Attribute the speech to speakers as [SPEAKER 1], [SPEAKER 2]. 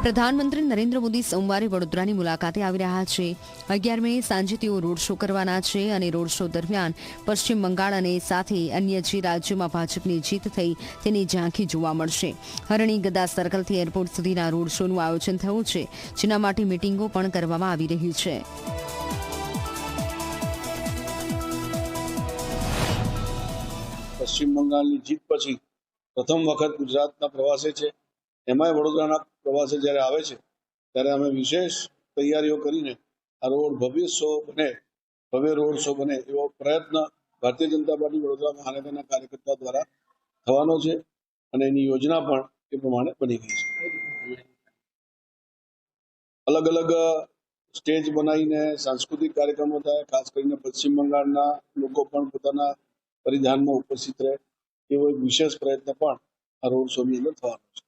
[SPEAKER 1] પ્રધાનમંત્રી નરેન્દ્ર મોદી સોમવારે વડોદરાની મુલાકાતે આવી રહ્યા છે। 11 મે સાંજે તેઓ રોડ શો કરવાના છે અને રોડ શો દરમિયાન પશ્ચિમ બંગાળ અને સાથે અન્ય જે રાજ્યોમાં ભાજપની જીત થઈ તેની ઝાંખી જોવા મળશે। હરણી ગદા સર્કલથી એરપોર્ટ સુધીના રોડ શોનું આયોજન થયું છે, જેના માટે મીટિંગો પણ કરવામાં આવી રહી છે।
[SPEAKER 2] પશ્ચિમ બંગાળની જીત પછી પ્રથમ વખત ગુજરાતના પ્રવાસે છે, એમાંય વડોદરાના પ્રવાસે જ્યારે આવે છે ત્યારે અમે વિશેષ તૈયારીઓ કરીને આ રોડ ભવ્ય રોડ શો બને એવો પ્રયત્ન ભારતીય જનતા પાર્ટી વડોદરા મહાનગરના કાર્યકર્તા દ્વારા થવાનો છે અને એની યોજના પણ એ પ્રમાણે બની ગઈ છે। અલગ અલગ સ્ટેજ બનાવીને સાંસ્કૃતિક કાર્યક્રમો થાય, ખાસ કરીને પશ્ચિમ બંગાળના લોકો પણ પોતાના પરિધાનમાં ઉપસ્થિત રહે એવો એક વિશેષ પ્રયત્ન પણ આ રોડ શોની અંદર થવાનો છે।